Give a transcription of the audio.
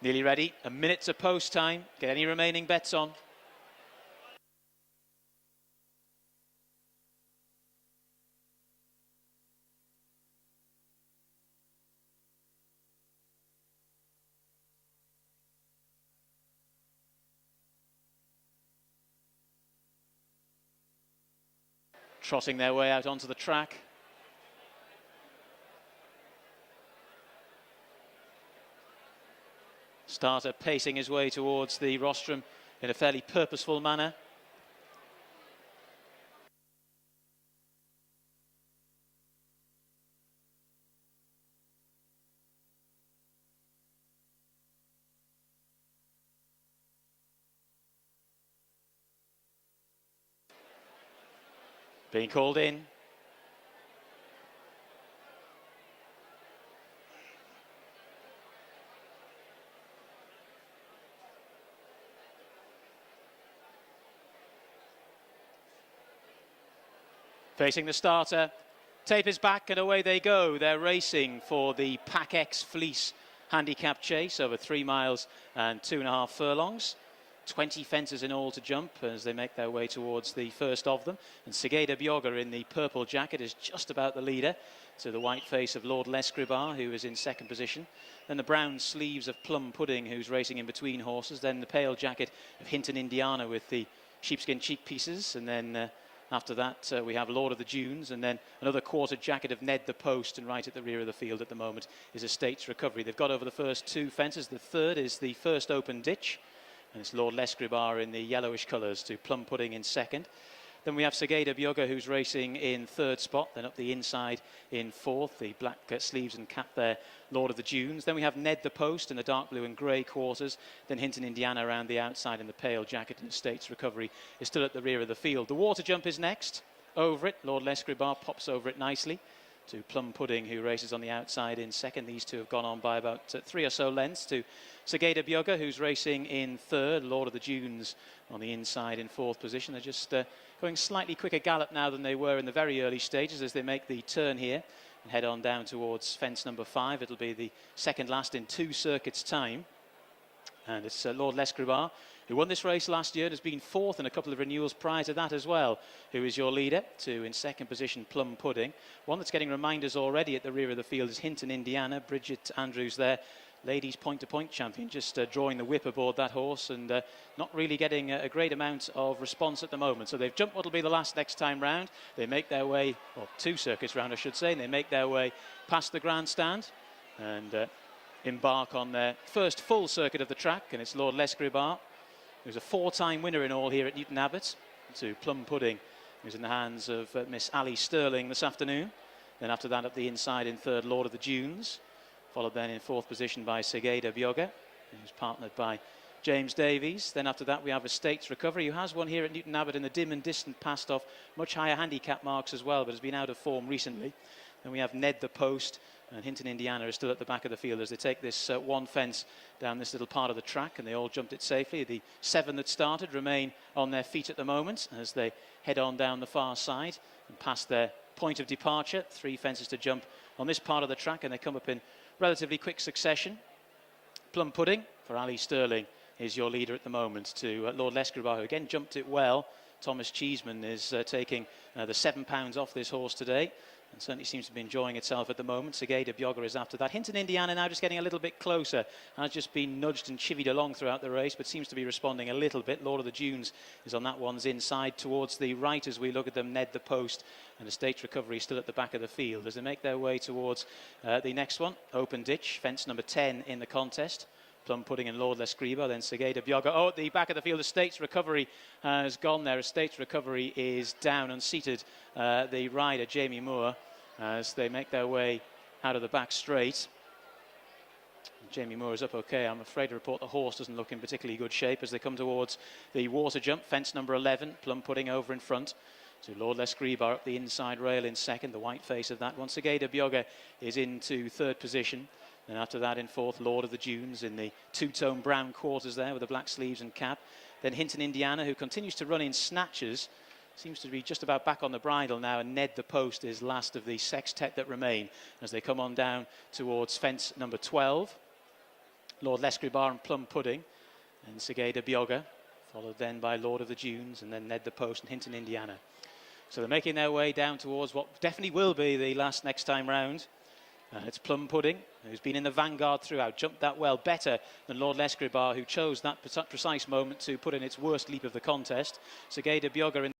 Nearly ready, a minute to post time. Get any remaining bets on. Trotting their way out onto the track. Starter pacing his way towards the rostrum in a fairly purposeful manner. Being called in. Facing the starter, tape is back and away they go. They're racing for the Pack X Fleece handicap chase over 3 miles and 2.5 furlongs. 20 fences in all to jump as they make their way towards the first of them. And Segeda Bioga in the purple jacket is just about the leader to the white face of Lord Lescribar, who is in second position. Then the brown sleeves of Plum Pudding, who's racing in between horses. Then the pale jacket of Hinton Indiana with the sheepskin cheek pieces. And then after that, we have Lord of the Dunes, and then another quarter jacket of Ned the Post, and right at the rear of the field at the moment is Estates Recovery. They've got over the first 2 fences. The third is the first open ditch, and it's Lord Lescribar in the yellowish colours to Plum Pudding in second. Then we have Segeda Bioga, who's racing in third spot. Then up the inside in fourth, the black sleeves and cap there, Lord of the Dunes. Then we have Ned the Post in the dark blue and grey quarters. Then Hinton Indiana around the outside in the pale jacket, and Estates Recovery is still at the rear of the field. The water jump is next. Over it, Lord Lescribar pops over it nicely to Plum Pudding, who races on the outside in second. These two have gone on by about 3 or so lengths to Segeda Bioga, who's racing in third. Lord of the Dunes on the inside in fourth position. They're just going slightly quicker gallop now than they were in the very early stages as they make the turn here and head on down towards fence number 5. It'll be the second last in 2 circuits' time. And it's Lord Lescribar, who won this race last year and has been fourth in a couple of renewals prior to that as well, who is your leader. To in second position, Plum Pudding. One that's getting reminders already at the rear of the field is Hinton Indiana. Bridget Andrews there, ladies point-to-point champion, just drawing the whip aboard that horse and not really getting a great amount of response at the moment. So they've jumped what'll be the last next time round. They make their way, or 2 circuits round I should say, and they make their way past the grandstand and embark on their first full circuit of the track. And it's Lord Lescribar, who's a 4-time winner in all here at Newton Abbot, to Plum Pudding, who's in the hands of Miss Ali Sterling this afternoon. Then after that, up the inside in third, Lord of the Dunes, followed then in fourth position by Segeda Bioga, who's partnered by James Davies. Then after that we have Estates Recovery, who has won here at Newton Abbot in the dim and distant past off much higher handicap marks as well, but has been out of form recently. Then we have Ned the Post, and Hinton Indiana is still at the back of the field as they take this 1 fence down this little part of the track, and they all jumped it safely. The 7 that started remain on their feet at the moment as they head on down the far side and past their point of departure. 3 fences to jump on this part of the track, and they come up in relatively quick succession. Plum Pudding for Ali Sterling is your leader at the moment to Lord Lescribar, who again jumped it well. Thomas Cheeseman is taking the £7 off this horse today and certainly seems to be enjoying itself at the moment. Segeda Bioga is after that. Hinton Indiana now just getting a little bit closer. Has just been nudged and chivied along throughout the race, but seems to be responding a little bit. Lord of the Dunes is on that one's inside towards the right as we look at them. Ned the Post and Estates Recovery still at the back of the field as they make their way towards the next one. Open ditch, fence number 10 in the contest. Plum Pudding and Lord Lescribar, then Segeda Bioga. Oh, at the back of the field, Estates Recovery has gone there. Estates Recovery is down, unseated the rider, Jamie Moore, as they make their way out of the back straight. Jamie Moore is up okay. I'm afraid to report the horse doesn't look in particularly good shape as they come towards the water jump, fence number 11. Plum Pudding over in front to Lord Lescribar up the inside rail in second, the white face of that one. Segeda Bioga is into third position. And after that in fourth, Lord of the Dunes in the 2-tone brown quarters there with the black sleeves and cap. Then Hinton Indiana, who continues to run in snatches, seems to be just about back on the bridle now, and Ned the Post is last of the sextet that remain as they come on down towards fence number 12. Lord Lescribar and Plum Pudding, and Segeda Bioga, followed then by Lord of the Dunes, and then Ned the Post and Hinton Indiana. So they're making their way down towards what definitely will be the last next time round. And it's Plum Pudding, who's been in the vanguard throughout, jumped that well, better than Lord Lescribar, who chose that precise moment to put in its worst leap of the contest. Segeda Bioga in